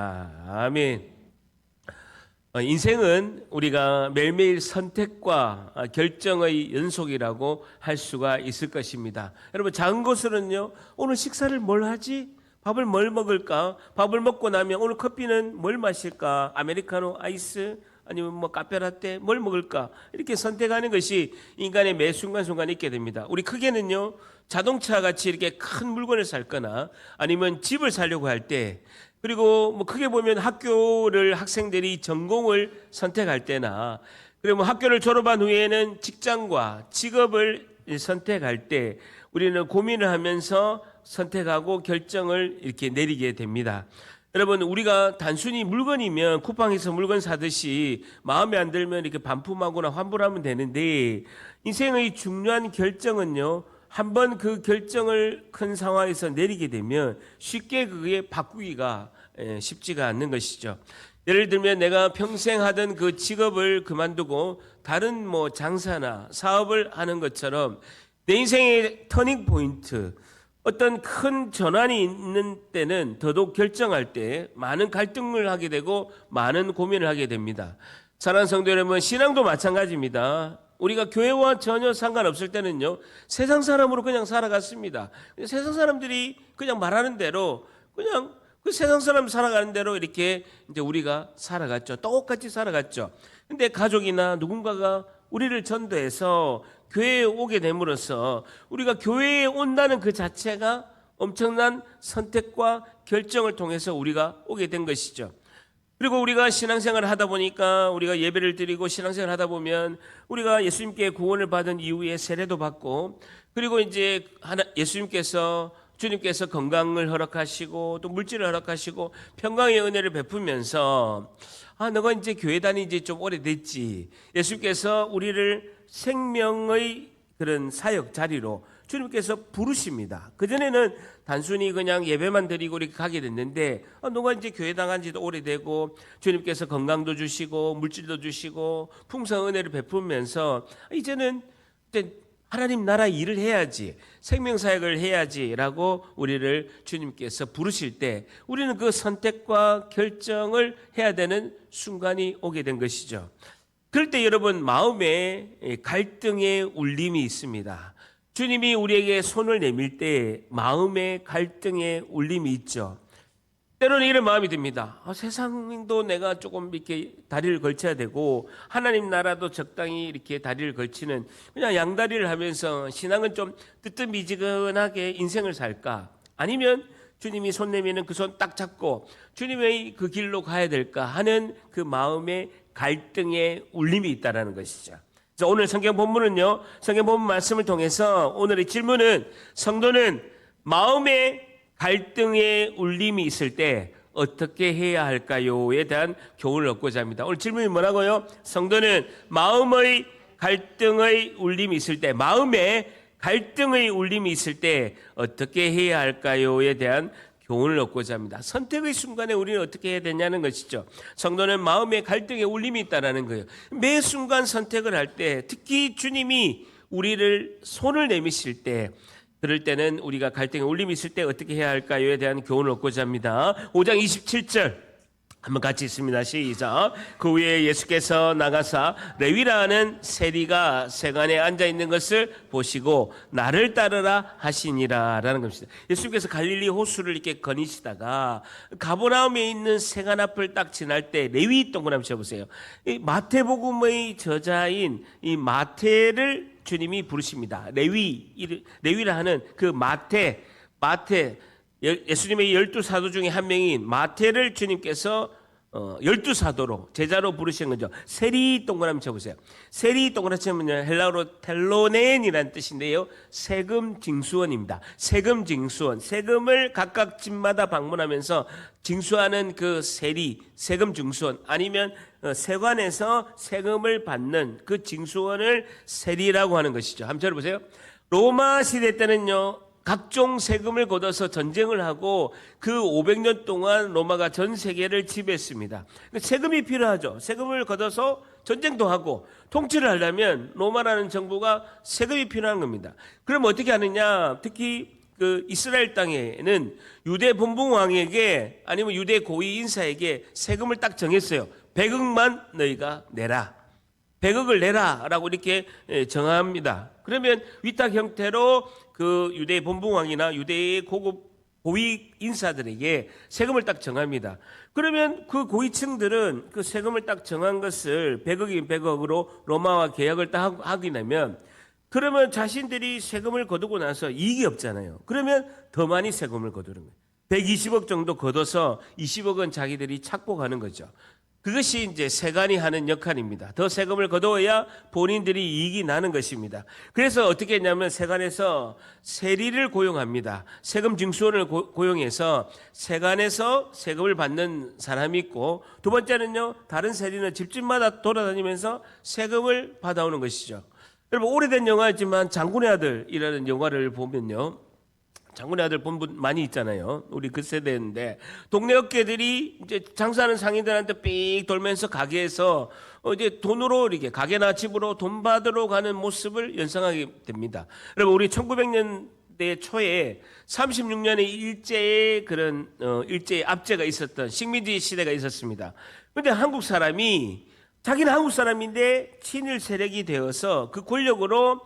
아멘. 인생은 우리가 매일매일 선택과 결정의 연속이라고 할 수가 있을 것입니다. 여러분, 작은 것으로는요, 오늘 식사를 뭘 하지? 밥을 뭘 먹을까? 밥을 먹고 나면 오늘 커피는 뭘 마실까? 아메리카노, 아이스, 아니면 뭐 카페라떼, 뭘 먹을까? 이렇게 선택하는 것이 인간의 매 순간순간 있게 됩니다. 우리 크게는요, 자동차 같이 이렇게 큰 물건을 살 거나 아니면 집을 사려고 할 때, 그리고 뭐 크게 보면 학교를 학생들이 전공을 선택할 때나, 그리고 뭐 학교를 졸업한 후에는 직장과 직업을 선택할 때 우리는 고민을 하면서 선택하고 결정을 이렇게 내리게 됩니다. 여러분, 우리가 단순히 물건이면 쿠팡에서 물건 사듯이 마음에 안 들면 이렇게 반품하거나 환불하면 되는데, 인생의 중요한 결정은요, 한번 그 결정을 큰 상황에서 내리게 되면 쉽게 그게 바꾸기가 쉽지가 않는 것이죠. 예를 들면 내가 평생 하던 그 직업을 그만두고 다른 뭐 장사나 사업을 하는 것처럼 내 인생의 터닝 포인트, 어떤 큰 전환이 있는 때는 더더욱 결정할 때 많은 갈등을 하게 되고 많은 고민을 하게 됩니다. 사랑하는 성도 여러분, 신앙도 마찬가지입니다. 우리가 교회와 전혀 상관없을 때는요, 세상 사람으로 그냥 살아갔습니다. 세상 사람들이 그냥 말하는 대로, 그냥 그 세상 사람 살아가는 대로 이렇게 이제 우리가 살아갔죠. 똑같이 살아갔죠. 근데 가족이나 누군가가 우리를 전도해서 교회에 오게 됨으로써 우리가 교회에 온다는 그 자체가 엄청난 선택과 결정을 통해서 우리가 오게 된 것이죠. 그리고 우리가 신앙생활을 하다 보니까, 우리가 예배를 드리고 신앙생활을 하다 보면 우리가 예수님께 구원을 받은 이후에 세례도 받고, 그리고 이제 주님께서 건강을 허락하시고 또 물질을 허락하시고 평강의 은혜를 베푸면서, 너가 이제 교회 다닌 지 좀 오래됐지. 예수님께서 우리를 생명의 그런 사역 자리로 주님께서 부르십니다. 그전에는 단순히 그냥 예배만 드리고 이렇게 가게 됐는데, 너가 이제 교회 당한 지도 오래되고 주님께서 건강도 주시고 물질도 주시고 풍성한 은혜를 베푸면서 이제는 하나님 나라 일을 해야지, 생명사역을 해야지라고 우리를 주님께서 부르실 때 우리는 그 선택과 결정을 해야 되는 순간이 오게 된 것이죠. 그럴 때 여러분, 마음에 갈등의 울림이 있습니다. 주님이 우리에게 손을 내밀 때 마음에 갈등의 울림이 있죠. 때로는 이런 마음이 듭니다. 세상도 내가 조금 이렇게 다리를 걸쳐야 되고 하나님 나라도 적당히 이렇게 다리를 걸치는, 그냥 양다리를 하면서 신앙은 좀 뜨뜻미지근하게 인생을 살까? 아니면 주님이 손 내미는 그 손 딱 잡고 주님의 그 길로 가야 될까 하는 그 마음의 갈등의 울림이 있다는 것이죠. 그래서 오늘 성경 본문은요, 성경 본문 말씀을 통해서 오늘의 질문은, 성도는 마음의 갈등의 울림이 있을 때 어떻게 해야 할까요에 대한 교훈을 얻고자 합니다. 오늘 질문이 뭐라고요? 성도는 마음의 갈등의 울림이 있을 때, 마음에 갈등의 울림이 있을 때 어떻게 해야 할까요에 대한 교훈을 얻고자 합니다. 선택의 순간에 우리는 어떻게 해야 되냐는 것이죠. 성도는 마음에 갈등의 울림이 있다는 거예요. 매 순간 선택을 할 때, 특히 주님이 우리를 손을 내미실 때, 그럴 때는 우리가 갈등의 울림이 있을 때 어떻게 해야 할까요에 대한 교훈을 얻고자 합니다. 5장 27절 한번 같이 읽습니다. 시작. 그 후에 예수께서 나가사 레위라는 세리가 세간에 앉아있는 것을 보시고 나를 따르라 하시니라 라는 것입니다. 예수께서 갈릴리 호수를 이렇게 거니시다가 가버나움에 있는 세간 앞을 딱 지날 때, 레위 동그라미 쳐보세요. 이 마태복음의 저자인 이 마태를 주님이 부르십니다. 레위라 하는 그 마태, 예수님의 12사도 중에 한 명인 마태를 주님께서 12사도로 제자로 부르신 거죠. 세리 동그라미 쳐보세요. 세리 동그라미 치면 헬라어로 텔로넨이라는 뜻인데요, 세금 징수원입니다. 세금 징수원, 세금을 각각 집마다 방문하면서 징수하는 그 세리, 세금 징수원, 아니면 세관에서 세금을 받는 그 징수원을 세리라고 하는 것이죠. 한번 들어보세요. 로마 시대 때는요, 각종 세금을 걷어서 전쟁을 하고 그 500년 동안 로마가 전 세계를 지배했습니다. 세금이 필요하죠. 세금을 걷어서 전쟁도 하고 통치를 하려면 로마라는 정부가 세금이 필요한 겁니다. 그럼 어떻게 하느냐? 특히 그 이스라엘 땅에는 유대 본붕왕에게 아니면 유대 고위 인사에게 세금을 딱 정했어요. 100억만 너희가 내라. 100억을 내라라고 이렇게 정합니다. 그러면 위탁 형태로 그 유대 본붕왕이나 유대의 고급 고위 인사들에게 세금을 딱 정합니다. 그러면 그 고위층들은 그 세금을 딱 정한 것을 100억인 100억으로 로마와 계약을 딱 하게 되면 그러면 자신들이 세금을 거두고 나서 이익이 없잖아요. 그러면 더 많이 세금을 거두는 거예요. 120억 정도 거둬서 20억은 자기들이 착복하는 거죠. 그것이 이제 세관이 하는 역할입니다. 더 세금을 거두어야 본인들이 이익이 나는 것입니다. 그래서 어떻게 했냐면 세관에서 세리를 고용합니다. 세금 징수원을 고용해서 세관에서 세금을 받는 사람이 있고, 두 번째는요, 다른 세리는 집집마다 돌아다니면서 세금을 받아오는 것이죠. 여러분, 오래된 영화지만 장군의 아들이라는 영화를 보면요, 장군의 아들 본 분 많이 있잖아요. 우리 그 세대인데 동네 어깨들이 이제 장사하는 상인들한테 삑 돌면서 가게에서 이제 돈으로 이렇게 가게나 집으로 돈 받으러 가는 모습을 연상하게 됩니다. 여러분, 우리 1900년대 초에 36년의 일제의 그런 일제의 압제가 있었던 식민지 시대가 있었습니다. 그런데 한국 사람이 자기는 한국 사람인데 친일 세력이 되어서 그 권력으로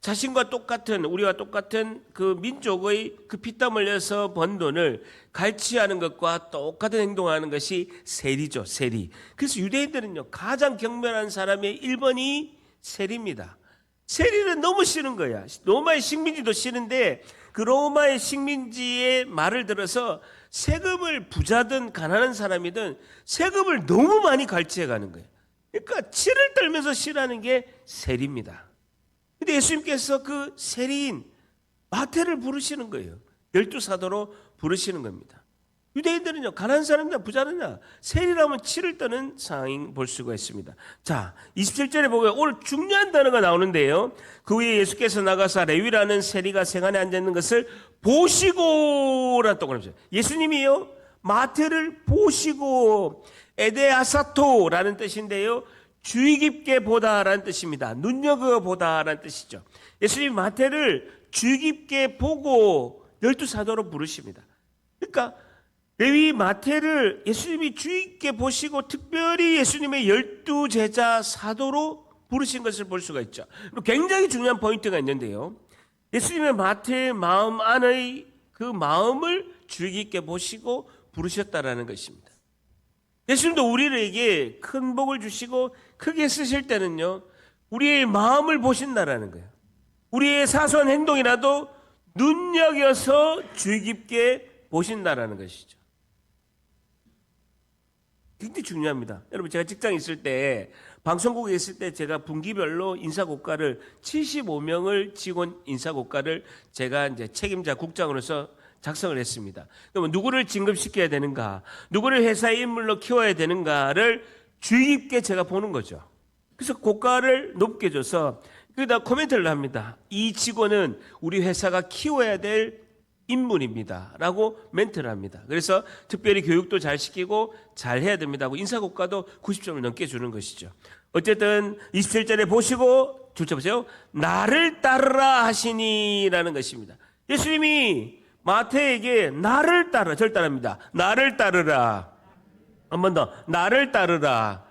자신과 똑같은, 우리와 똑같은 그 민족의 그 피땀 흘려서 번 돈을 갈취하는 것과 똑같은 행동하는 것이 세리죠, 세리. 그래서 유대인들은요, 가장 경멸한 사람의 1번이 세리입니다. 세리는 너무 싫은 거야. 로마의 식민지도 싫은데 그 로마의 식민지의 말을 들어서 세금을 부자든 가난한 사람이든 세금을 너무 많이 갈취해 가는 거예요. 그러니까 치를 떨면서 싫어하는 게 세리입니다. 근데 예수님께서 그 세리인 마태를 부르시는 거예요. 12사도로 부르시는 겁니다. 유대인들은요, 가난한 사람이냐 부자느냐 세리라면 치를 떠는 상황인 볼 수가 있습니다. 자, 27절에 보면 오늘 중요한 단어가 나오는데요. 그 위에 예수께서 나가사 레위라는 세리가 생안에 앉아있는 것을 보시고라는 동그라미 있어요. 예수님이요, 마태를 보시고, 에데아사토라는 뜻인데요, 주의 깊게 보다라는 뜻입니다. 눈여겨보다라는 뜻이죠. 예수님 마태를 주의 깊게 보고 12사도로 부르십니다. 그러니까 레위 마태를 예수님이 주의 깊게 보시고 특별히 예수님의 12제자 사도로 부르신 것을 볼 수가 있죠. 굉장히 중요한 포인트가 있는데요. 예수님의 마태의 마음 안의 그 마음을 주의 깊게 보시고 부르셨다라는 것입니다. 예수님도 우리에게 큰 복을 주시고 크게 쓰실 때는요, 우리의 마음을 보신다라는 거예요. 우리의 사소한 행동이라도 눈여겨서 주의 깊게 보신다라는 것이죠. 굉장히 중요합니다. 여러분, 제가 직장에 있을 때, 방송국에 있을 때 제가 분기별로 인사고과를 75명을 직원 인사고과를 제가 이제 책임자 국장으로서 작성을 했습니다. 그러면 누구를 진급시켜야 되는가, 누구를 회사의 인물로 키워야 되는가를 주의 깊게 제가 보는 거죠. 그래서 고가를 높게 줘서 그다 코멘트를 합니다. 이 직원은 우리 회사가 키워야 될 인물입니다 라고 멘트를 합니다. 그래서 특별히 교육도 잘 시키고 잘 해야 됩니다 하고 인사고과도 90점을 넘게 주는 것이죠. 어쨌든 27절에 보시고 줄쳐 보세요. 나를 따르라 하시니 라는 것입니다. 예수님이 마태에게 나를 따르라, 절 따릅니다. 나를 따르라. 한 번 더, 나를 따르라.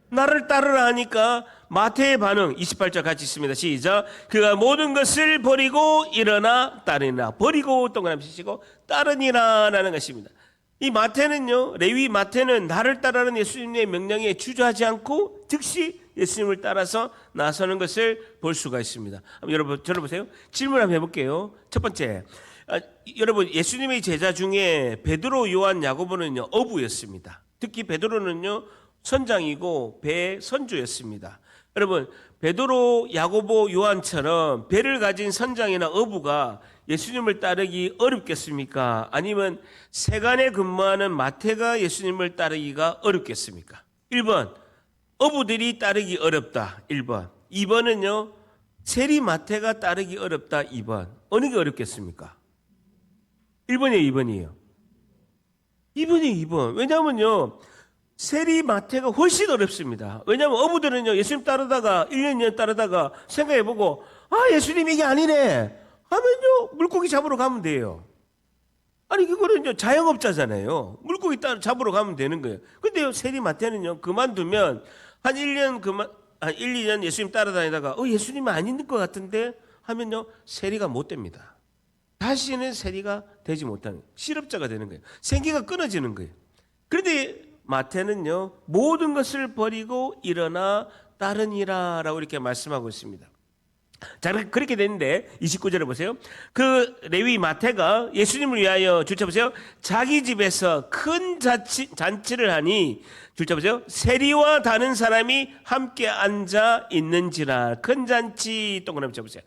나를 따르라 하니까 마태의 반응 28절 같이 있습니다. 시작. 그가 모든 것을 버리고 일어나 따르니라. 버리고 동그라미 치시고 따르니라 라는 것입니다. 이 마태는요, 레위 마태는 나를 따르는 예수님의 명령에 주저하지 않고 즉시 예수님을 따라서 나서는 것을 볼 수가 있습니다. 여러분, 저를 보세요. 질문 한번 해볼게요. 첫 번째, 여러분, 예수님의 제자 중에 베드로, 요한, 야고보는요 어부였습니다. 특히 베드로는요 선장이고 배의 선주였습니다. 여러분, 베드로, 야고보, 요한처럼 배를 가진 선장이나 어부가 예수님을 따르기 어렵겠습니까? 아니면 세관에 근무하는 마태가 예수님을 따르기가 어렵겠습니까? 1번, 어부들이 따르기 어렵다. 1번. 2번은요, 세리 마태가 따르기 어렵다. 2번. 어느 게 어렵겠습니까? 1번이에요, 2번이에요? 2번이에요, 2번. 왜냐하면요, 세리 마태가 훨씬 어렵습니다. 왜냐하면 어부들은요, 예수님 따르다가 1년, 2년 따르다가 생각해보고, 아, 예수님 이게 아니네. 하면요 물고기 잡으러 가면 돼요. 아니 그거는 자영업자잖아요. 물고기 잡으러 가면 되는 거예요. 근데요 세리 마태는요 그만두면 한 1년 1, 2년 예수님 따라다니다가 예수님은 아닌 것 같은데 하면요 세리가 못 됩니다. 다시는 세리가 되지 못하는 거예요. 실업자가 되는 거예요. 생계가 끊어지는 거예요. 그런데 마태는요 모든 것을 버리고 일어나 따르니라라고 이렇게 말씀하고 있습니다. 자, 그렇게 됐는데 29절에 보세요. 그 레위 마태가 예수님을 위하여 줄자 보세요. 자기 집에서 큰 잔치를 하니 줄자 보세요. 세리와 다른 사람이 함께 앉아 있는지라. 큰 잔치 동그라미 쳐보세요.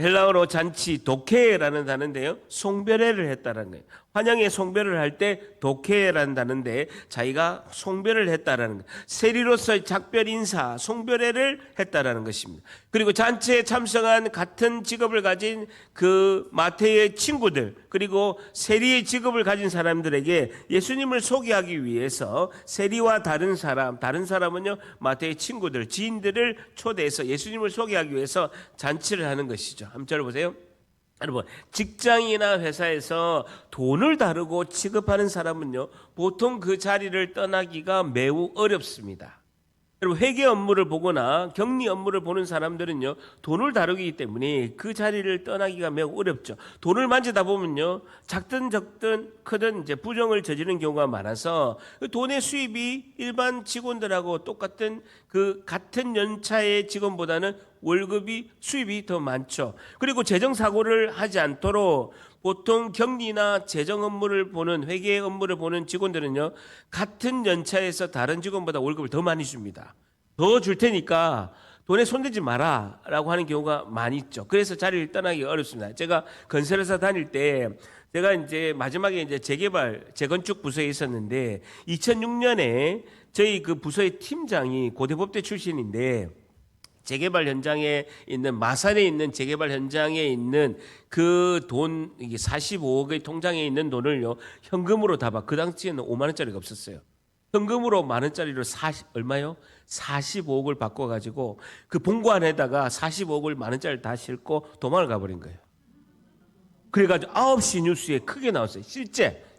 헬라어로 잔치 도케라는 단어인데요. 송별회를 했다는 거예요. 환영의 송별을 할 때 도케라는 단어인데 자기가 송별을 했다라는 거예요. 세리로서의 작별 인사, 송별회를 했다라는 것입니다. 그리고 잔치에 참석한 같은 직업을 가진 그 마태의 친구들 그리고 세리의 직업을 가진 사람들에게 예수님을 소개하기 위해서 세리와 다른 사람은요 마태의 친구들, 지인들을 초대해서 예수님을 소개하기 위해서 잔치를 하는 것이죠. 한번 들어보세요. 여러분 직장이나 회사에서 돈을 다루고 취급하는 사람은요 보통 그 자리를 떠나기가 매우 어렵습니다. 여러분 회계 업무를 보거나 격리 업무를 보는 사람들은요 돈을 다루기 때문에 그 자리를 떠나기가 매우 어렵죠. 돈을 만지다 보면요 작든 적든 크든 이제 부정을 저지르는 경우가 많아서 그 돈의 수입이 일반 직원들하고 똑같은 그 같은 연차의 직원보다는 월급이 수입이 더 많죠. 그리고 재정 사고를 하지 않도록 보통 격리나 재정 업무를 보는 회계 업무를 보는 직원들은요 같은 연차에서 다른 직원보다 월급을 더 많이 줍니다. 더 줄 테니까 돈에 손대지 마라 라고 하는 경우가 많이 있죠. 그래서 자리를 떠나기 어렵습니다. 제가 건설회사 다닐 때 제가 이제 마지막에 이제 재건축 부서에 있었는데 2006년에 저희 그 부서의 팀장이 고대법대 출신인데 재개발 현장에 있는 마산에 있는 재개발 현장에 있는 그 돈 이게 45억의 통장에 있는 돈을요 현금으로 다 그 당시에는 5만 원짜리가 없었어요. 현금으로 만 원짜리로 얼마요? 45억을 바꿔가지고 그 봉고 안에다가 45억을 만 원짜리 다 싣고 도망을 가버린 거예요. 그래가지고 9시 뉴스에 크게 나왔어요.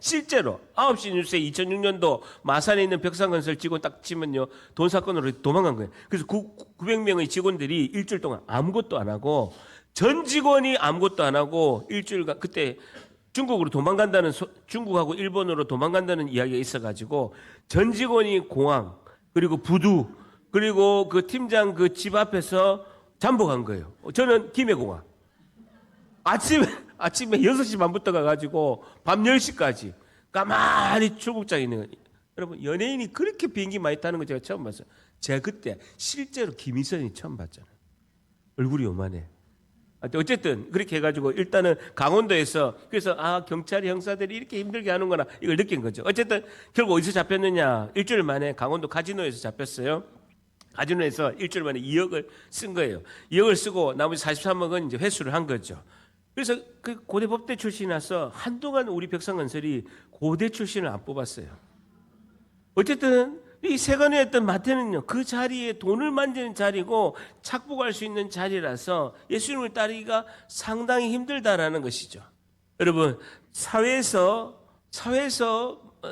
실제로 9시 뉴스에 2006년도 마산에 있는 벽상건설 직원 딱 치면요 돈 사건으로 도망간 거예요. 그래서 900명의 직원들이 일주일 동안 아무것도 안 하고 전 직원이 아무것도 안 하고 일주일간 그때 중국으로 도망간다는 중국하고 일본으로 도망간다는 이야기가 있어가지고 전 직원이 공항 그리고 부두 그리고 그 팀장 그 집 앞에서 잠복한 거예요. 저는 김해공항 아침에 6시 반부터 가가지고 밤 10시까지 가만히 출국장에 있는 거예요. 여러분 연예인이 그렇게 비행기 많이 타는 거 제가 처음 봤어요. 제가 그때 실제로 김희선이 처음 봤잖아요. 얼굴이 요만해. 어쨌든 그렇게 해가지고 일단은 강원도에서 그래서 경찰이 형사들이 이렇게 힘들게 하는구나 이걸 느낀 거죠. 어쨌든 결국 어디서 잡혔느냐 일주일 만에 강원도 카지노에서 잡혔어요. 카지노에서 일주일 만에 2억을 쓴 거예요. 2억을 쓰고 나머지 43억은 이제 회수를 한 거죠. 그래서 그 고대 법대 출신이라서 한동안 우리 벽상건설이 고대 출신을 안 뽑았어요. 어쨌든 이 세관이었던 마태는요 그 자리에 돈을 만지는 자리고 착복할 수 있는 자리라서 예수님을 따르기가 상당히 힘들다라는 것이죠. 여러분 사회에서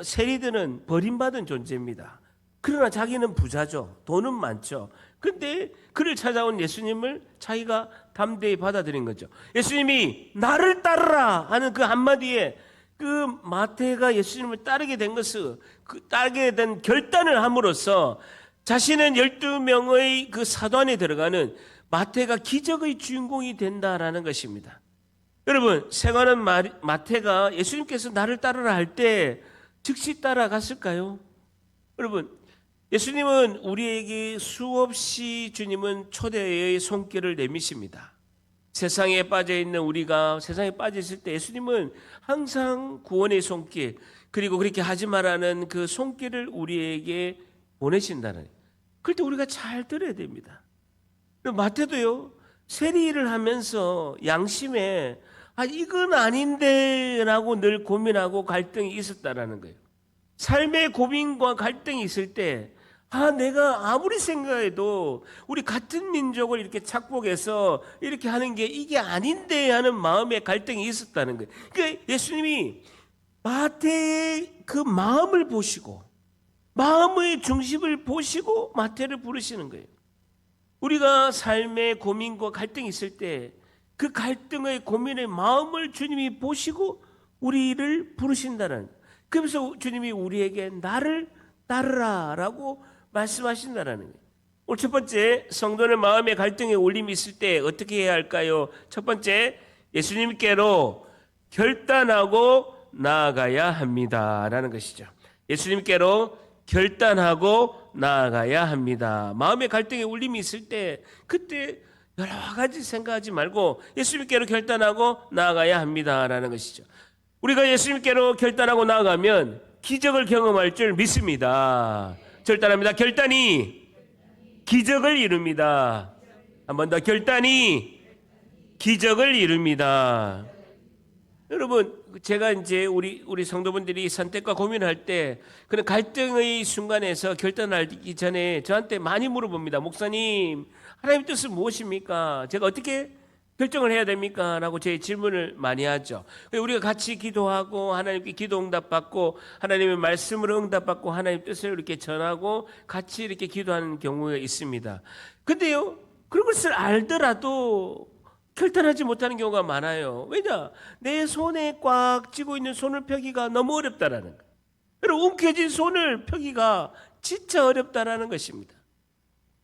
세리들은 버림받은 존재입니다. 그러나 자기는 부자죠. 돈은 많죠. 근데 그를 찾아온 예수님을 자기가 담대히 받아들인 거죠. 예수님이 나를 따르라 하는 그 한마디에 그 마태가 예수님을 따르게 된 것을 따르게 된 결단을 함으로써 자신은 12명의 그 사도 안에 들어가는 마태가 기적의 주인공이 된다라는 것입니다. 여러분 생활은 마태가 예수님께서 나를 따르라 할 때 즉시 따라갔을까요? 여러분 예수님은 우리에게 수없이 주님은 초대의 손길을 내미십니다. 세상에 빠져있는 우리가 세상에 빠져있을 때 예수님은 항상 구원의 손길 그리고 그렇게 하지 말라는 그 손길을 우리에게 보내신다는 그럴 때 우리가 잘 들어야 됩니다. 마태도요 세리 일을 하면서 양심에 이건 아닌데 라고 늘 고민하고 갈등이 있었다라는 거예요. 삶의 고민과 갈등이 있을 때 내가 아무리 생각해도 우리 같은 민족을 이렇게 착복해서 이렇게 하는 게 이게 아닌데 하는 마음의 갈등이 있었다는 거예요. 그러니까 예수님이 마태의 그 마음을 보시고 마음의 중심을 보시고 마태를 부르시는 거예요. 우리가 삶의 고민과 갈등이 있을 때 그 갈등의 고민의 마음을 주님이 보시고 우리를 부르신다는 거예요. 그러면서 주님이 우리에게 나를 따르라라고 말씀하신다는 거예요. 오늘 첫 번째, 성도는 마음의 갈등에 올림이 있을 때 어떻게 해야 할까요? 첫 번째, 예수님께로 결단하고 나아가야 합니다라는 것이죠. 예수님께로 결단하고 나아가야 합니다. 마음의 갈등에 울림이 있을 때 그때 여러 가지 생각하지 말고 예수님께로 결단하고 나아가야 합니다라는 것이죠. 우리가 예수님께로 결단하고 나아가면 기적을 경험할 줄 믿습니다. 결단합니다. 결단이 기적을 이룹니다. 한 번 더, 결단이 기적을 이룹니다. 여러분, 제가 이제 우리 성도분들이 선택과 고민할 때 그런 갈등의 순간에서 결단하기 전에 저한테 많이 물어봅니다. 목사님, 하나님의 뜻은 무엇입니까? 제가 어떻게 결정을 해야 됩니까? 라고 제 질문을 많이 하죠. 우리가 같이 기도하고 하나님께 기도 응답받고 하나님의 말씀으로 응답받고 하나님의 뜻을 이렇게 전하고 같이 이렇게 기도하는 경우가 있습니다. 근데요, 그런 것을 알더라도 결단하지 못하는 경우가 많아요. 왜냐? 내 손에 꽉 쥐고 있는 손을 펴기가 너무 어렵다라는 거예요. 여러분, 움켜진 손을 펴기가 진짜 어렵다라는 것입니다.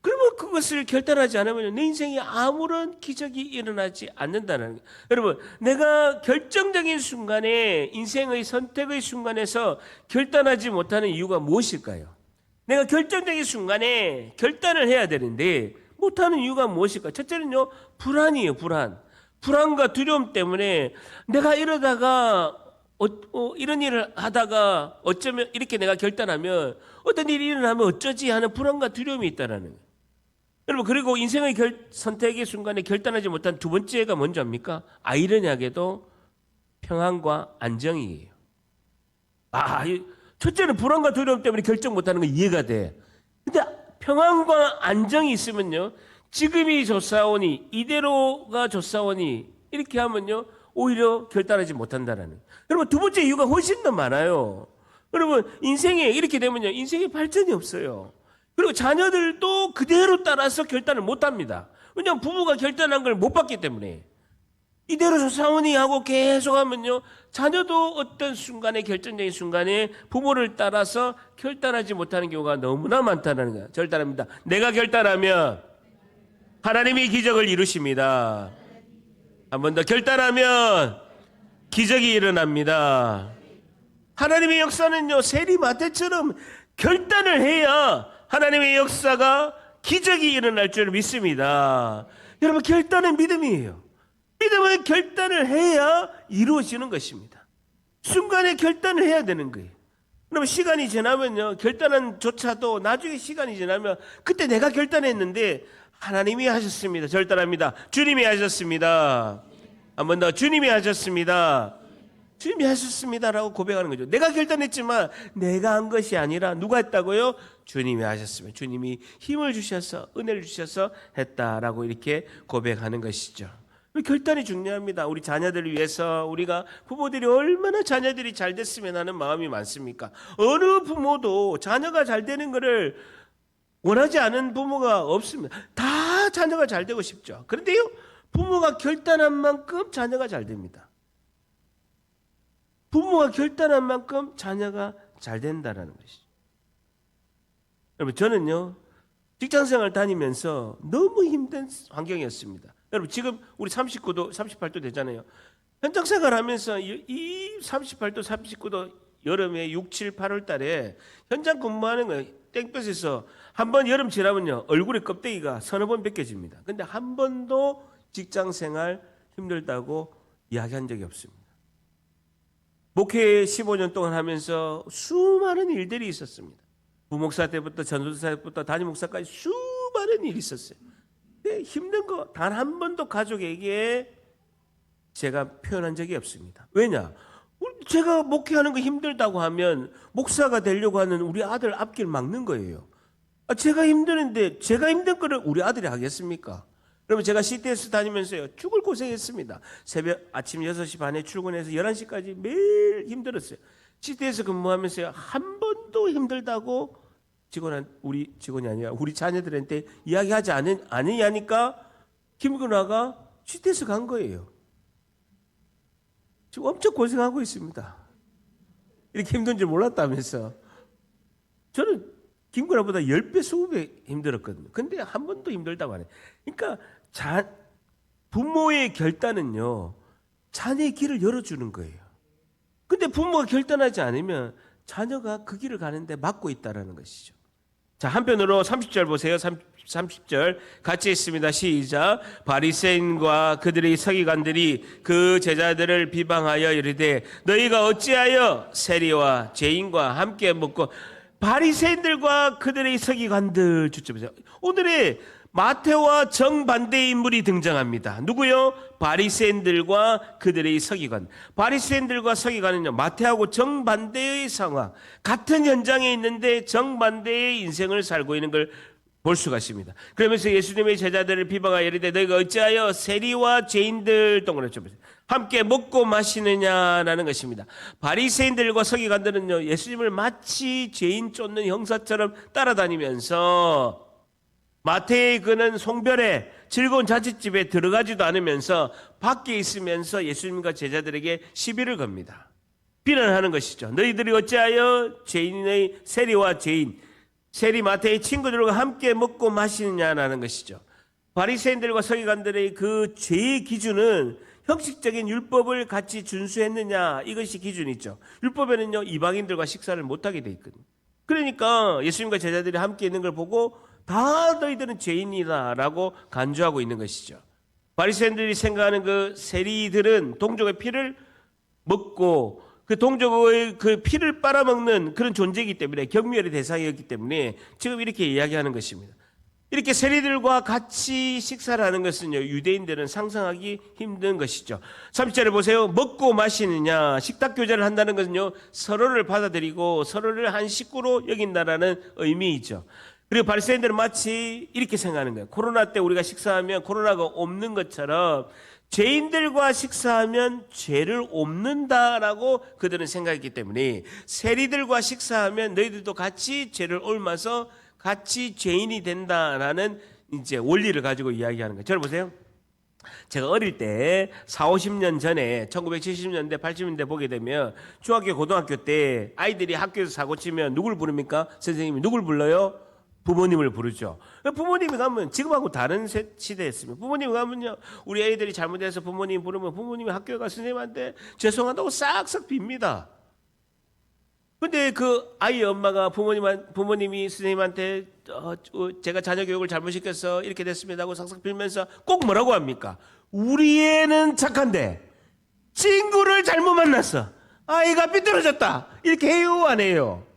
그러면 그것을 결단하지 않으면 내 인생에 아무런 기적이 일어나지 않는다는 거예요. 여러분, 내가 결정적인 순간에 인생의 선택의 순간에서 결단하지 못하는 이유가 무엇일까요? 내가 결정적인 순간에 결단을 해야 되는데 못하는 이유가 무엇일까요? 첫째는요, 불안이에요. 불안과 두려움 때문에 내가 이러다가 이런 일을 하다가 어쩌면 이렇게 내가 결단하면 어떤 일이 일어나면 어쩌지 하는 불안과 두려움이 있다는 거예요. 여러분, 그리고 인생의 선택의 순간에 결단하지 못한 두 번째가 뭔지 압니까? 아이러니하게도 평안과 안정이에요. 첫째는 불안과 두려움 때문에 결정 못하는 거 이해가 돼. 근데 평안과 안정이 있으면요, 지금이 좋사오니 이대로가 좋사오니 이렇게 하면요 오히려 결단하지 못한다는 거예요. 여러분, 두 번째 이유가 훨씬 더 많아요. 여러분, 인생에 이렇게 되면요 인생에 발전이 없어요. 그리고 자녀들도 그대로 따라서 결단을 못합니다. 왜냐하면 부모가 결단한 걸 못 봤기 때문에. 이대로 좋사오니 하고 계속 하면요 자녀도 어떤 순간에 결정적인 순간에 부모를 따라서 결단하지 못하는 경우가 너무나 많다는 거예요. 결단합니다. 내가 결단하면 하나님이 기적을 이루십니다. 한 번 더, 결단하면 기적이 일어납니다. 하나님의 역사는요 세리마태처럼 결단을 해야 하나님의 역사가 기적이 일어날 줄 믿습니다. 여러분, 결단은 믿음이에요. 믿음은 결단을 해야 이루어지는 것입니다. 순간에 결단을 해야 되는 거예요. 그러면 시간이 지나면요 결단은 조차도 나중에 시간이 지나면 그때 내가 결단했는데 하나님이 하셨습니다. 결단합니다. 주님이 하셨습니다. 한 번 더, 주님이 하셨습니다. 주님이 하셨습니다라고 고백하는 거죠. 내가 결단했지만 내가 한 것이 아니라 누가 했다고요? 주님이 하셨습니다. 주님이 힘을 주셔서 은혜를 주셔서 했다라고 이렇게 고백하는 것이죠. 결단이 중요합니다. 우리 자녀들을 위해서 우리가 부모들이 얼마나 자녀들이 잘 됐으면 하는 마음이 많습니까? 어느 부모도 자녀가 잘 되는 것을 원하지 않은 부모가 없습니다. 다 자녀가 잘 되고 싶죠. 그런데요, 부모가 결단한 만큼 자녀가 잘 됩니다. 부모가 결단한 만큼 자녀가 잘 된다는 것이죠. 여러분, 저는요 직장생활 다니면서 너무 힘든 환경이었습니다. 여러분, 지금 우리 39도 38도 되잖아요. 현장생활 하면서 이 38도 39도 여름에 6, 7, 8월 달에 현장 근무하는 거예요. 땡볕에서 한 번 여름 지나면요 얼굴에 껍데기가 서너 번 벗겨집니다. 근데 한 번도 직장생활 힘들다고 이야기한 적이 없습니다. 목회 15년 동안 하면서 수많은 일들이 있었습니다. 부목사 때부터 전도사 때부터 담임 목사까지 수많은 일이 있었어요. 근데 힘든 거 단 한 번도 가족에게 제가 표현한 적이 없습니다. 왜냐? 제가 목회하는 거 힘들다고 하면 목사가 되려고 하는 우리 아들 앞길 막는 거예요. 제가 힘드는데 제가 힘든 거를 우리 아들이 하겠습니까? 그러면 제가 CTS 다니면서요, 죽을 고생했습니다. 아침 6시 반에 출근해서 11시까지 매일 힘들었어요. CTS 근무하면서요, 한 번도 힘들다고 우리 직원이 아니라 우리 자녀들한테 이야기하지 않으냐니까 김근화가 CTS 간 거예요. 지금 엄청 고생하고 있습니다. 이렇게 힘든 줄 몰랐다면서. 저는 김구라보다 10배, 20배 힘들었거든요. 근데 한 번도 힘들다고 안 해요. 그러니까 부모의 결단은요, 자녀의 길을 열어주는 거예요. 근데 부모가 결단하지 않으면 자녀가 그 길을 가는데 막고 있다는 것이죠. 자, 한편으로 30절 보세요. 30절 같이 있습니다. 시작. 바리새인과 그들의 서기관들이 그 제자들을 비방하여 이르되 너희가 어찌하여 세리와 죄인과 함께 먹고. 바리새인들과 그들의 서기관들, 주점에서 오늘의 마태와 정반대의 인물이 등장합니다. 누구요? 바리새인들과 그들의 서기관. 바리새인들과 서기관은요, 마태하고 정반대의 상황, 같은 현장에 있는데 정반대의 인생을 살고 있는 걸 볼 수가 있습니다. 그러면서 예수님의 제자들을 비방하여 이르되 너희가 어찌하여 세리와 죄인들, 동그랗게 함께 먹고 마시느냐라는 것입니다. 바리새인들과 서기관들은요, 예수님을 마치 죄인 쫓는 형사처럼 따라다니면서 마태의 그는 송별회 즐거운 잔치집에 들어가지도 않으면서 밖에 있으면서 예수님과 제자들에게 시비를 겁니다. 비난하는 것이죠. 너희들이 어찌하여 죄인의 세리와 죄인, 세리 마태의 친구들과 함께 먹고 마시느냐라는 것이죠. 바리새인들과 서기관들의 그 죄의 기준은 형식적인 율법을 같이 준수했느냐, 이것이 기준이죠. 율법에는요, 이방인들과 식사를 못하게 돼 있거든요. 그러니까 예수님과 제자들이 함께 있는 걸 보고 다 너희들은 죄인이다라고 간주하고 있는 것이죠. 바리새인들이 생각하는 그 세리들은 동족의 피를 먹고 그 동족의 그 피를 빨아먹는 그런 존재이기 때문에, 경멸의 대상이었기 때문에 지금 이렇게 이야기하는 것입니다. 이렇게 세리들과 같이 식사를 하는 것은요, 유대인들은 상상하기 힘든 것이죠. 30절에 보세요. 먹고 마시느냐, 식탁 교제를 한다는 것은요, 서로를 받아들이고 서로를 한 식구로 여긴다라는 의미이죠. 그리고 바리새인들은 마치 이렇게 생각하는 거예요. 코로나 때 우리가 식사하면 코로나가 없는 것처럼 죄인들과 식사하면 죄를 옮는다라고 그들은 생각했기 때문에, 세리들과 식사하면 너희들도 같이 죄를 옮아서 같이 죄인이 된다라는 이제 원리를 가지고 이야기하는 거예요. 저를 보세요. 제가 어릴 때 40-50년 전에 1970년대 80년대 보게 되면 중학교 고등학교 때 아이들이 학교에서 사고 치면 누굴 부릅니까? 선생님이 누굴 불러요? 부모님을 부르죠. 부모님이 가면 지금하고 다른 시대였습니다. 부모님이 가면요, 우리 애들이 잘못해서 부모님 부르면 부모님이 학교에 가서 선생님한테 죄송하다고 싹싹 빕니다. 근데 그 아이 엄마가 부모님이 선생님한테 제가 자녀 교육을 잘못 시켜서 이렇게 됐습니다 하고 싹싹 빌면서 꼭 뭐라고 합니까? 우리 애는 착한데 친구를 잘못 만났어. 아이가 삐뚤어졌다. 이렇게 해요, 안 해요?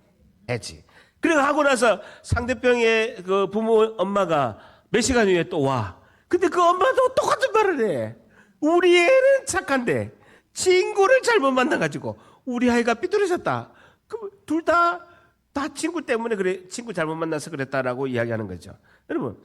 해지. 그리고 하고 나서 상대방의 그 부모 엄마가 몇 시간 후에 또 와. 근데 그 엄마도 똑같은 말을 해. 우리 애는 착한데 친구를 잘못 만나가지고 우리 아이가 삐뚤어졌다. 그럼 둘 다 친구 때문에 그래, 친구 잘못 만나서 그랬다라고 이야기하는 거죠. 여러분,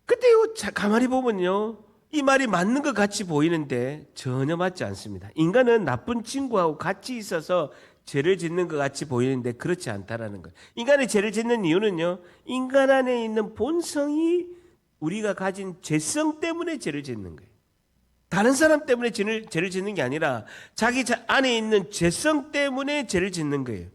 근데요, 가만히 보면요, 이 말이 맞는 것 같이 보이는데 전혀 맞지 않습니다. 인간은 나쁜 친구하고 같이 있어서 죄를 짓는 것 같이 보이는데 그렇지 않다라는 거예요. 인간이 죄를 짓는 이유는요, 인간 안에 있는 본성이 우리가 가진 죄성 때문에 죄를 짓는 거예요. 다른 사람 때문에 죄를 짓는 게 아니라 자기 안에 있는 죄성 때문에 죄를 짓는 거예요.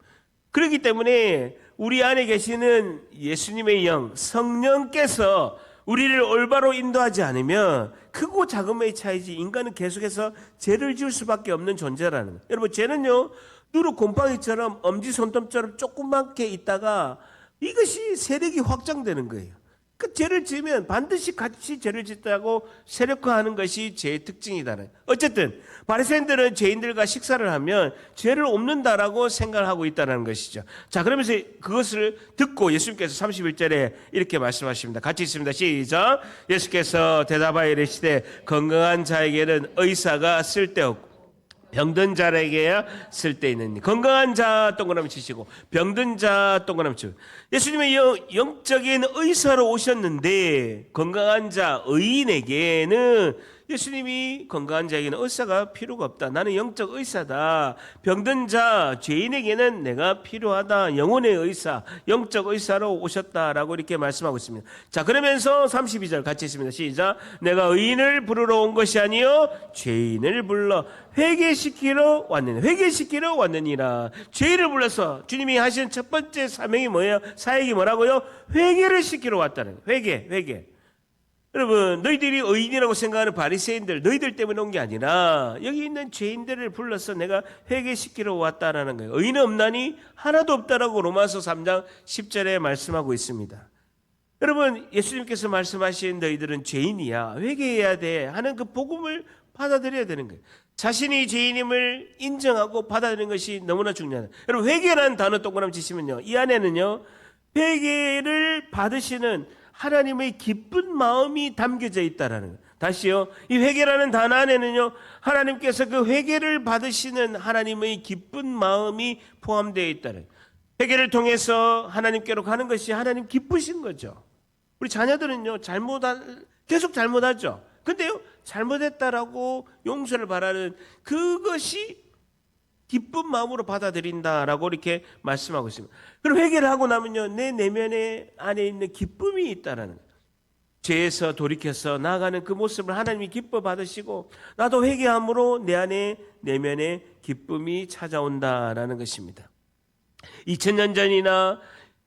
그렇기 때문에 우리 안에 계시는 예수님의 영, 성령께서 우리를 올바로 인도하지 않으면 크고 작음의 차이지 인간은 계속해서 죄를 지을 수밖에 없는 존재라는 거예요. 여러분, 죄는요, 누룩 곰팡이처럼 엄지손톱처럼 조그맣게 있다가 이것이 세력이 확장되는 거예요. 그 죄를 지으면 반드시 같이 죄를 짓다고 세력화하는 것이 죄의 특징이다. 어쨌든 바리새인들은 죄인들과 식사를 하면 죄를 옮는다라고 생각을 하고 있다는 것이죠. 자, 그러면서 그것을 듣고 예수님께서 31절에 이렇게 말씀하십니다. 같이 있습니다. 시작. 예수께서 대답하여 이르시되 건강한 자에게는 의사가 쓸데없고 병든 자에게야 쓸데있는 건강한 자 동그라미 치시고 병든 자 동그라미 치고 예수님의 영적인 의사로 오셨는데 건강한 자 의인에게는 예수님이 건강한 자에게는 의사가 필요가 없다. 나는 영적 의사다. 병든 자 죄인에게는 내가 필요하다. 영혼의 의사, 영적 의사로 오셨다라고 이렇게 말씀하고 있습니다. 자, 그러면서 32절 같이 있습니다. 시작. 내가 의인을 부르러 온 것이 아니요 죄인을 불러 회개시키러 왔느니 회개시키러 왔느니라. 죄인을 불러서 주님이 하신 첫 번째 사명이 뭐예요? 사역이 뭐라고요? 회개를 시키러 왔다는 거예요. 회개. 여러분, 너희들이 의인이라고 생각하는 바리새인들 너희들 때문에 온 게 아니라 여기 있는 죄인들을 불러서 내가 회개시키러 왔다라는 거예요. 의인은 없나니 하나도 없다라고 로마서 3장 10절에 말씀하고 있습니다. 여러분, 예수님께서 말씀하신 너희들은 죄인이야, 회개해야 돼 하는 그 복음을 받아들여야 되는 거예요. 자신이 죄인임을 인정하고 받아들이는 것이 너무나 중요하다. 여러분, 회개라는 단어 동그라미 치시면요, 이 안에는요 회개를 받으시는 하나님의 기쁜 마음이 담겨져 있다라는 거예요. 다시요, 이 회개라는 단어 안에는요 하나님께서 그 회개를 받으시는 하나님의 기쁜 마음이 포함되어 있다는 거예요. 회개를 통해서 하나님께로 가는 것이 하나님 기쁘신 거죠. 우리 자녀들은요 계속 잘못하죠. 근데요 잘못했다라고 용서를 바라는 그것이 기쁜 마음으로 받아들인다라고 이렇게 말씀하고 있습니다. 그럼 회개를 하고 나면요 내 내면에 안에 있는 기쁨이 있다라는 거예요. 죄에서 돌이켜서 나아가는 그 모습을 하나님이 기뻐 받으시고 나도 회개함으로 내 안에 내면에 기쁨이 찾아온다라는 것입니다. 2000년 전이나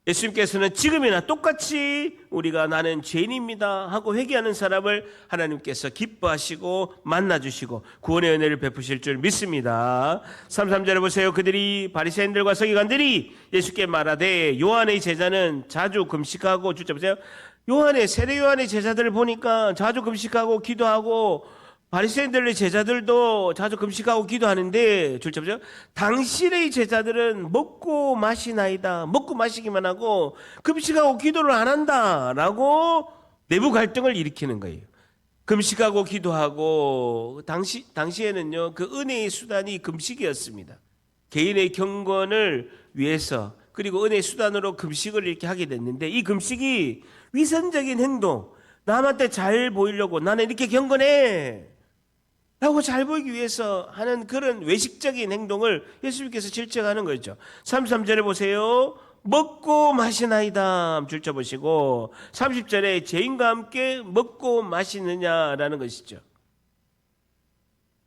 예수님께서는 지금이나 똑같이 우리가 나는 죄인입니다 하고 회개하는 사람을 하나님께서 기뻐하시고 만나주시고 구원의 은혜를 베푸실 줄 믿습니다. 33절에 보세요. 그들이 바리새인들과 서기관들이 예수께 말하되 요한의 제자는 자주 금식하고, 주자 보세요. 세례 요한의 제자들을 보니까 자주 금식하고 기도하고 바리새인들의 제자들도 자주 금식하고 기도하는데, 줄자 보세요. 당신의 제자들은 먹고 마시나이다. 먹고 마시기만 하고 금식하고 기도를 안 한다라고 내부 갈등을 일으키는 거예요. 금식하고 기도하고 당시에는요 그 은혜의 수단이 금식이었습니다. 개인의 경건을 위해서 그리고 은혜의 수단으로 금식을 이렇게 하게 됐는데, 이 금식이 위선적인 행동, 남한테 잘 보이려고 나는 이렇게 경건해 라고 잘 보이기 위해서 하는 그런 외식적인 행동을 예수님께서 질책하는 거죠. 33절에 보세요. 먹고 마시나이다 줄쳐 보시고 30절에 죄인과 함께 먹고 마시느냐라는 것이죠.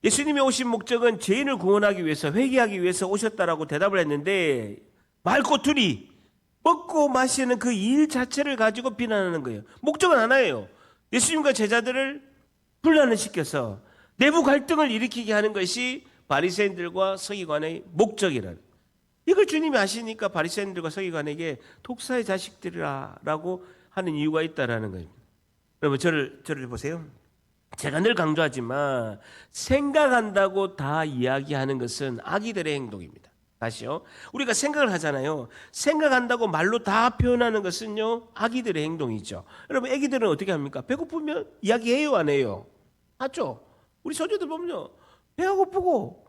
예수님이 오신 목적은 죄인을 구원하기 위해서, 회개하기 위해서 오셨다라고 대답을 했는데 말꼬투리 먹고 마시는 그 일 자체를 가지고 비난하는 거예요. 목적은 하나예요. 예수님과 제자들을 분란을 시켜서 내부 갈등을 일으키게 하는 것이 바리새인들과 서기관의 목적이라는, 이걸 주님이 아시니까 바리새인들과 서기관에게 독사의 자식들이라고 하는 이유가 있다라는 거예요. 여러분, 저를 보세요. 제가 늘 강조하지만 생각한다고 다 이야기하는 것은 아기들의 행동입니다. 다시요. 우리가 생각을 하잖아요. 생각한다고 말로 다 표현하는 것은요 아기들의 행동이죠. 여러분, 아기들은 어떻게 합니까? 배고프면 이야기해요, 안 해요? 하죠. 우리 손주들 보면요, 배가 고프고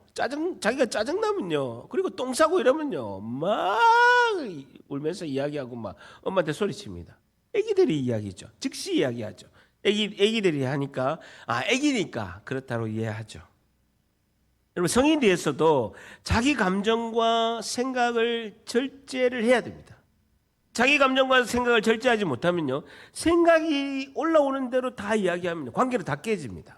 자기가 짜증나면요, 그리고 똥 싸고 이러면요 막 울면서 이야기하고 막 엄마한테 소리칩니다. 아기들이 이야기죠. 즉시 이야기하죠. 아기들이 하니까 아기니까 그렇다고 이해하죠. 여러분, 성인에 대해서도 자기 감정과 생각을 절제를 해야 됩니다. 자기 감정과 생각을 절제하지 못하면요 생각이 올라오는 대로 다 이야기하면 관계는 다 깨집니다.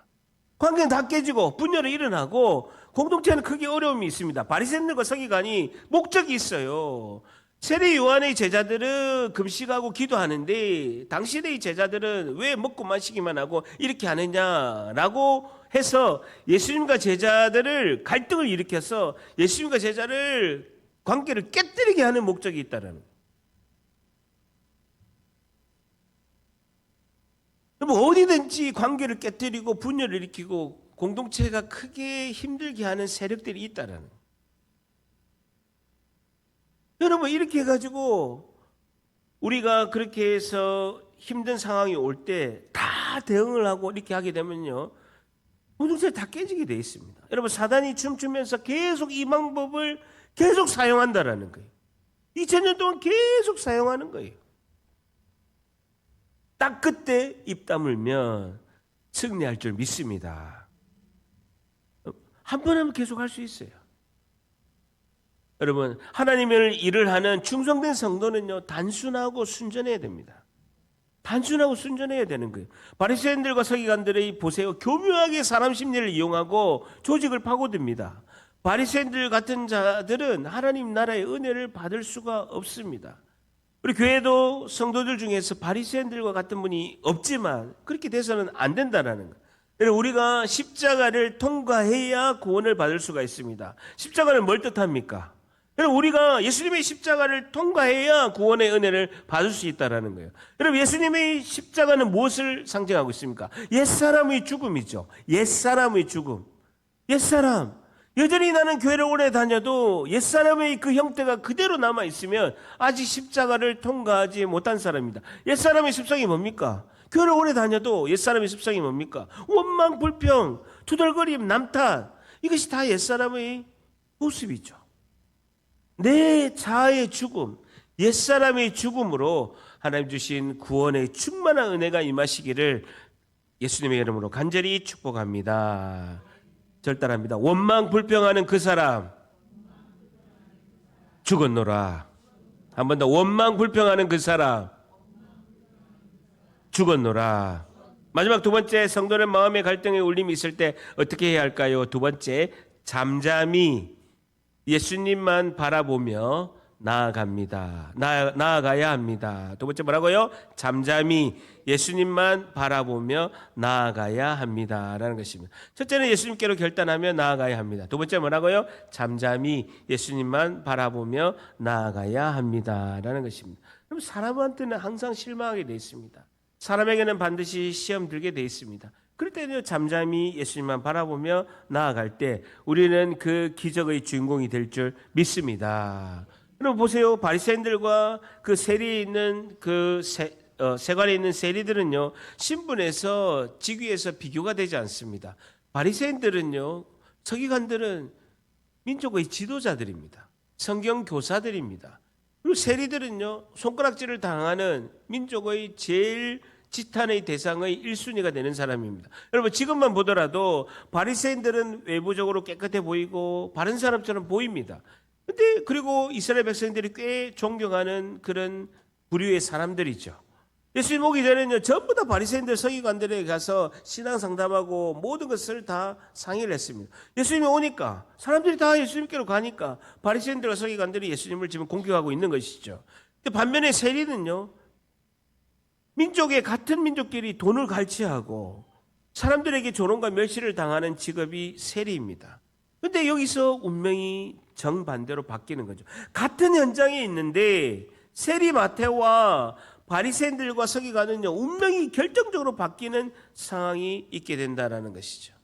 관계는 다 깨지고 분열이 일어나고 공동체는 크게 어려움이 있습니다. 바리새인들과 서기관이 목적이 있어요. 세례 요한의 제자들은 금식하고 기도하는데 당신의 제자들은 왜 먹고 마시기만 하고 이렇게 하느냐라고 해서 예수님과 제자들을 갈등을 일으켜서 예수님과 제자를 관계를 깨뜨리게 하는 목적이 있다라는 거예요. 어디든지 관계를 깨뜨리고 분열을 일으키고 공동체가 크게 힘들게 하는 세력들이 있다라는 거예요. 여러분, 이렇게 해가지고 우리가 그렇게 해서 힘든 상황이 올 때 다 대응을 하고 이렇게 하게 되면요 공동체가 다 깨지게 돼 있습니다. 여러분, 사단이 춤추면서 계속 이 방법을 계속 사용한다라는 거예요. 2000년 동안 계속 사용하는 거예요. 딱 그때 입 다물면 승리할 줄 믿습니다. 한 번 하면 계속 할 수 있어요. 여러분, 하나님의 일을 하는 충성된 성도는요, 단순하고 순전해야 됩니다. 단순하고 순전해야 되는 거예요. 바리새인들과 서기관들의 보세요. 교묘하게 사람 심리를 이용하고 조직을 파고듭니다. 바리새인들 같은 자들은 하나님 나라의 은혜를 받을 수가 없습니다. 우리 교회도 성도들 중에서 바리새인들과 같은 분이 없지만 그렇게 돼서는 안 된다는 거예요. 우리가 십자가를 통과해야 구원을 받을 수가 있습니다. 십자가는 뭘 뜻합니까? 우리가 예수님의 십자가를 통과해야 구원의 은혜를 받을 수 있다는 거예요. 여러분, 예수님의 십자가는 무엇을 상징하고 있습니까? 옛사람의 죽음이죠. 옛사람의 죽음. 옛사람. 여전히 나는 교회를 오래 다녀도 옛사람의 그 형태가 그대로 남아있으면 아직 십자가를 통과하지 못한 사람입니다. 옛사람의 습성이 뭡니까? 교회를 오래 다녀도 옛사람의 습성이 뭡니까? 원망, 불평, 투덜거림, 남탓. 이것이 다 옛사람의 모습이죠. 내 자아의 죽음, 옛사람의 죽음으로 하나님 주신 구원의 충만한 은혜가 임하시기를 예수님의 이름으로 간절히 축복합니다. 절단합니다. 원망 불평하는 그 사람 죽었노라. 한 번 더. 원망 불평하는 그 사람 죽었노라. 마지막 두 번째, 성도는 마음의 갈등에 울림이 있을 때 어떻게 해야 할까요? 두 번째, 잠잠히 예수님만 바라보며 나아갑니다. 나아가야 합니다. 두 번째 뭐라고요? 잠잠히 예수님만 바라보며 나아가야 합니다. 라는 것입니다. 첫째는 예수님께로 결단하며 나아가야 합니다. 두 번째 뭐라고요? 잠잠히 예수님만 바라보며 나아가야 합니다. 라는 것입니다. 그럼 사람한테는 항상 실망하게 되어 있습니다. 사람에게는 반드시 시험 들게 되어 있습니다. 그럴 때는 잠잠히 예수님만 바라보며 나아갈 때 우리는 그 기적의 주인공이 될 줄 믿습니다. 여러분 보세요. 바리새인들과 그 세리에 있는 세관에 있는 세리들은요, 신분에서 직위에서 비교가 되지 않습니다. 바리새인들은요, 서기관들은 민족의 지도자들입니다. 성경 교사들입니다. 그리고 세리들은요, 손가락질을 당하는 민족의 제일 지탄의 대상의 1순위가 되는 사람입니다. 여러분 지금만 보더라도 바리새인들은 외부적으로 깨끗해 보이고 바른 사람처럼 보입니다. 근데 그리고 이스라엘 백성들이 꽤 존경하는 그런 부류의 사람들이죠. 예수님 오기 전에는요, 전부 다 바리새인들 서기관들에게 가서 신앙 상담하고 모든 것을 다 상의를 했습니다. 예수님이 오니까 사람들이 다 예수님께로 가니까 바리새인들과 서기관들이 예수님을 지금 공격하고 있는 것이죠. 근데 반면에 세리는요, 같은 민족끼리 돈을 갈취하고 사람들에게 조롱과 멸시를 당하는 직업이 세리입니다. 근데 여기서 운명이 정반대로 바뀌는 거죠. 같은 현장에 있는데 세리 마태와 바리새인들과 서기관은요, 운명이 결정적으로 바뀌는 상황이 있게 된다는 것이죠.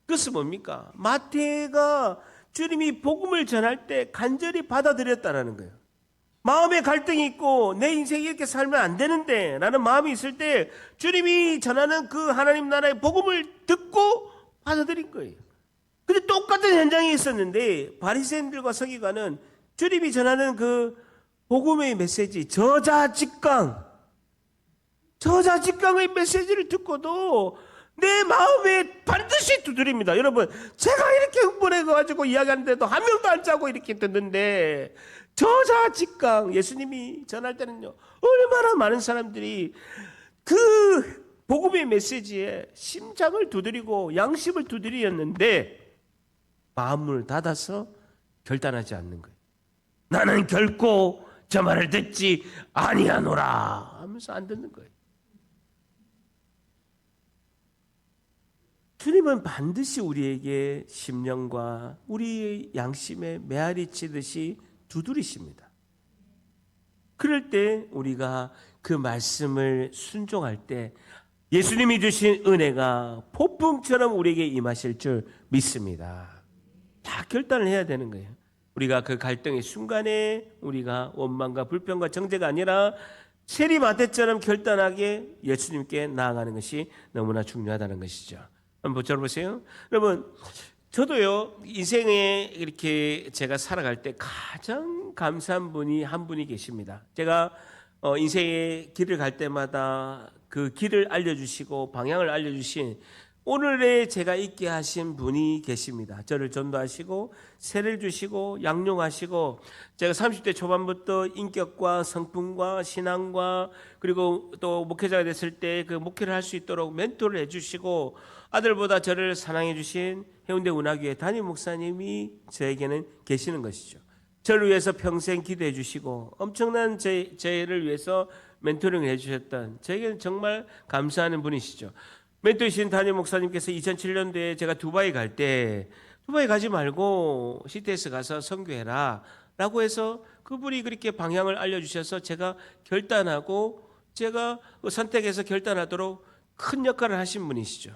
그것은 뭡니까? 마태가 주님이 복음을 전할 때 간절히 받아들였다는 거예요. 마음에 갈등이 있고 내 인생이 이렇게 살면 안 되는데 라는 마음이 있을 때 주님이 전하는 그 하나님 나라의 복음을 듣고 받아들인 거예요. 근데 똑같은 현장에 있었는데 바리새인들과 서기관은 주님이 전하는 그 복음의 메시지, 저자직강의 메시지를 듣고도 내 마음에 반드시 두드립니다. 여러분, 제가 이렇게 흥분해가지고 이야기하는데도 한 명도 안 짜고 이렇게 듣는데 저자직강, 예수님이 전할 때는요, 얼마나 많은 사람들이 그 복음의 메시지에 심장을 두드리고 양심을 두드리었는데 마음을 닫아서 결단하지 않는 거예요. 나는 결코 저 말을 듣지 아니하노라 하면서 안 듣는 거예요. 주님은 반드시 우리에게 심령과 우리의 양심에 메아리 치듯이 두드리십니다. 그럴 때 우리가 그 말씀을 순종할 때 예수님이 주신 은혜가 폭풍처럼 우리에게 임하실 줄 믿습니다. 다 결단을 해야 되는 거예요. 우리가 그 갈등의 순간에 우리가 원망과 불평과 정죄가 아니라 세리 마태처럼 결단하게 예수님께 나아가는 것이 너무나 중요하다는 것이죠. 한번 들어보세요. 여러분, 저도요, 인생에 이렇게 제가 살아갈 때 가장 감사한 분이 한 분이 계십니다. 제가 인생의 길을 갈 때마다 그 길을 알려주시고 방향을 알려주신 오늘의 제가 있게 하신 분이 계십니다. 저를 전도하시고 세례를 주시고 양육하시고 제가 30대 초반부터 인격과 성품과 신앙과 그리고 또 목회자가 됐을 때 그 목회를 할 수 있도록 멘토를 해주시고 아들보다 저를 사랑해 주신 해운대 운하교회 담임 목사님이 저에게는 계시는 것이죠. 저를 위해서 평생 기도해 주시고 엄청난 저를 위해서 멘토링을 해주셨던 저에게는 정말 감사하는 분이시죠. 멘토이신 담임 목사님께서 2007년도에 제가 두바이 갈 때 두바이 가지 말고 CTS 가서 선교해라 라고 해서 그분이 그렇게 방향을 알려주셔서 제가 결단하고 제가 선택해서 결단하도록 큰 역할을 하신 분이시죠.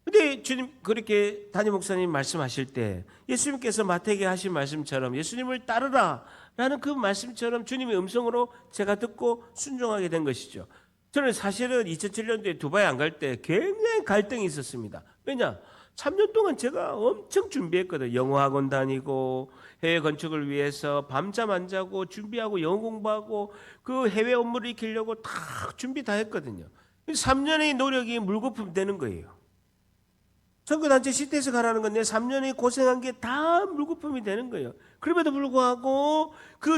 근데 주님 그렇게 담임 목사님 말씀하실 때 예수님께서 마태에게 하신 말씀처럼 예수님을 따르라 라는 그 말씀처럼 주님의 음성으로 제가 듣고 순종하게 된 것이죠. 저는 사실은 2007년도에 두바이 안 갈 때 굉장히 갈등이 있었습니다. 왜냐? 3년 동안 제가 엄청 준비했거든요. 영어학원 다니고 해외 건축을 위해서 밤잠 안 자고 준비하고 영어 공부하고 그 해외 업무를 익히려고 다 준비 다 했거든요. 3년의 노력이 물거품 되는 거예요. 선교단체 CTS 가라는 건 내 3년의 고생한 게 다 물거품이 되는 거예요. 그럼에도 불구하고 그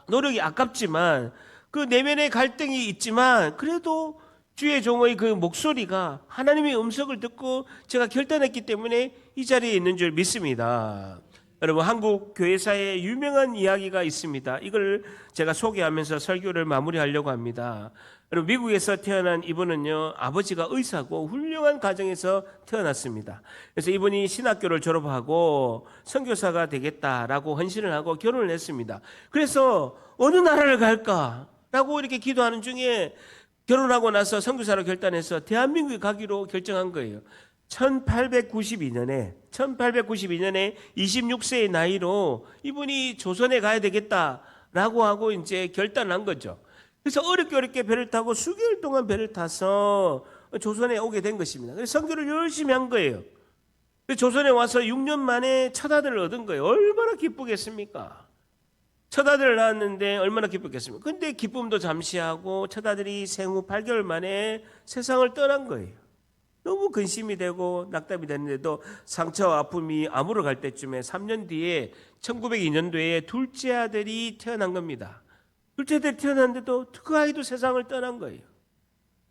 노력이 아깝지만 그 내면의 갈등이 있지만 그래도 주의 종의 그 목소리가 하나님의 음성을 듣고 제가 결단했기 때문에 이 자리에 있는 줄 믿습니다. 여러분, 한국 교회사에 유명한 이야기가 있습니다. 이걸 제가 소개하면서 설교를 마무리하려고 합니다. 여러분, 미국에서 태어난 이분은요, 아버지가 의사고 훌륭한 가정에서 태어났습니다. 그래서 이분이 신학교를 졸업하고 선교사가 되겠다라고 헌신을 하고 결혼을 했습니다. 그래서 어느 나라를 갈까라고 이렇게 기도하는 중에 결혼하고 나서 선교사로 결단해서 대한민국에 가기로 결정한 거예요. 1892년에 26세의 나이로 이분이 조선에 가야 되겠다라고 하고 이제 결단한 거죠. 그래서 어렵게 배를 타고 수개월 동안 배를 타서 조선에 오게 된 것입니다. 그래서 선교를 열심히 한 거예요. 조선에 와서 6년 만에 첫 아들을 얻은 거예요. 얼마나 기쁘겠습니까? 첫 아들을 낳았는데 얼마나 기쁘겠습니까? 근데 기쁨도 잠시 하고 첫 아들이 생후 8개월 만에 세상을 떠난 거예요. 너무 근심이 되고 낙담이 됐는데도 상처와 아픔이 아물어 갈 때쯤에 3년 뒤에 1902년도에 둘째 아들이 태어난 겁니다. 둘째 아들이 태어났는데도 그 아이도 세상을 떠난 거예요.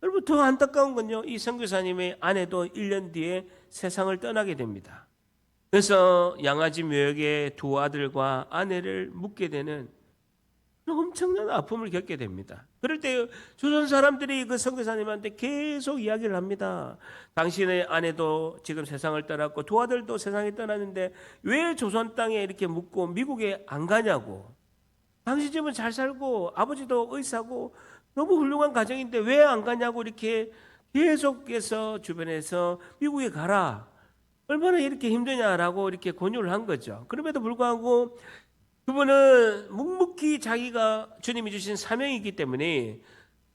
여러분, 더 안타까운 건요, 이 선교사님의 아내도 1년 뒤에 세상을 떠나게 됩니다. 그래서 양아지 묘역에 두 아들과 아내를 묻게 되는 엄청난 아픔을 겪게 됩니다. 그럴 때 조선 사람들이 그 선교사님한테 계속 이야기를 합니다. 당신의 아내도 지금 세상을 떠났고 두 아들도 세상에 떠났는데 왜 조선 땅에 이렇게 묻고 미국에 안 가냐고. 당신 집은 잘 살고 아버지도 의사고 너무 훌륭한 가정인데 왜 안 가냐고 이렇게 계속해서 주변에서 미국에 가라. 얼마나 이렇게 힘드냐라고 이렇게 권유를 한 거죠. 그럼에도 불구하고 그분은 묵묵히 자기가 주님이 주신 사명이기 때문에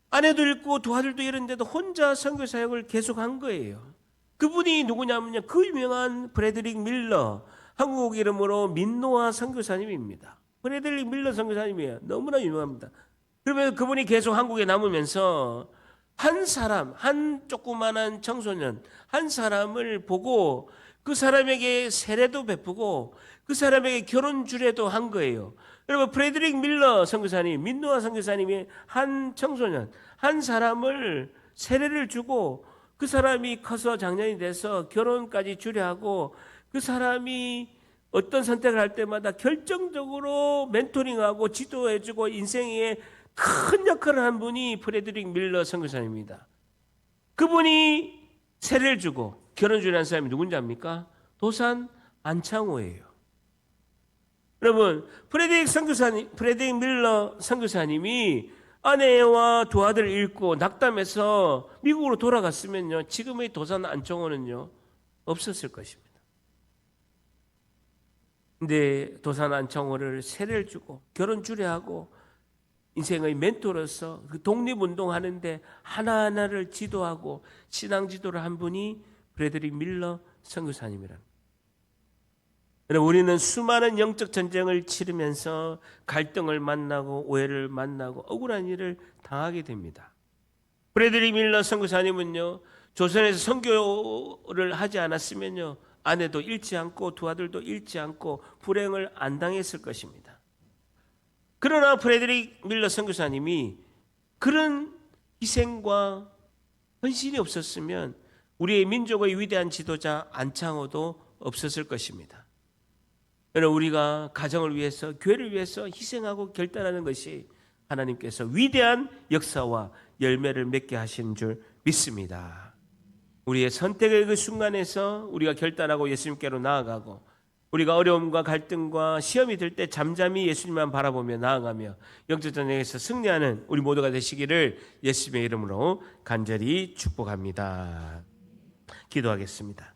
아내도 잃고 두 아들도 잃었는데도 혼자 선교 사역을 계속한 거예요. 그분이 누구냐면요, 그 유명한 프레드릭 밀러, 한국 이름으로 민노아 선교사님입니다. 프레드릭 밀러 선교사님이에요. 너무나 유명합니다. 그러면 그분이 계속 한국에 남으면서 한 사람, 한 조그만한 청소년, 한 사람을 보고 그 사람에게 세례도 베푸고 그 사람에게 결혼 주례도 한 거예요. 여러분, 프레드릭 밀러 선교사님, 민노아 선교사님이 한 청소년, 한 사람을 세례를 주고 그 사람이 커서 장년이 돼서 결혼까지 주례하고 그 사람이 어떤 선택을 할 때마다 결정적으로 멘토링하고 지도해주고 인생에 큰 역할을 한 분이 프레드릭 밀러 선교사님입니다. 그분이 세례를 주고 결혼 주례한 사람이 누군지 압니까? 도산 안창호예요. 여러분, 프레드릭 밀러 선교사님이 아내와 두 아들을 잃고 낙담해서 미국으로 돌아갔으면요, 지금의 도산 안창호는요 없었을 것입니다. 근데 도산 안창호를 세례를 주고 결혼 주례하고 인생의 멘토로서 그 독립운동하는데 하나하나를 지도하고 신앙 지도를 한 분이 프레드릭 밀러 선교사님이라는. 우리는 수많은 영적 전쟁을 치르면서 갈등을 만나고 오해를 만나고 억울한 일을 당하게 됩니다. 프레드릭 밀러 선교사님은요, 조선에서 선교를 하지 않았으면요, 아내도 잃지 않고 두 아들도 잃지 않고 불행을 안 당했을 것입니다. 그러나 프레드릭 밀러 선교사님이 그런 희생과 헌신이 없었으면 우리의 민족의 위대한 지도자 안창호도 없었을 것입니다. 여러분, 우리가 가정을 위해서, 교회를 위해서 희생하고 결단하는 것이 하나님께서 위대한 역사와 열매를 맺게 하시는 줄 믿습니다. 우리의 선택의 그 순간에서 우리가 결단하고 예수님께로 나아가고, 우리가 어려움과 갈등과 시험이 들 때 잠잠히 예수님만 바라보며 나아가며 영적 전쟁에서 승리하는 우리 모두가 되시기를 예수님의 이름으로 간절히 축복합니다. 기도하겠습니다.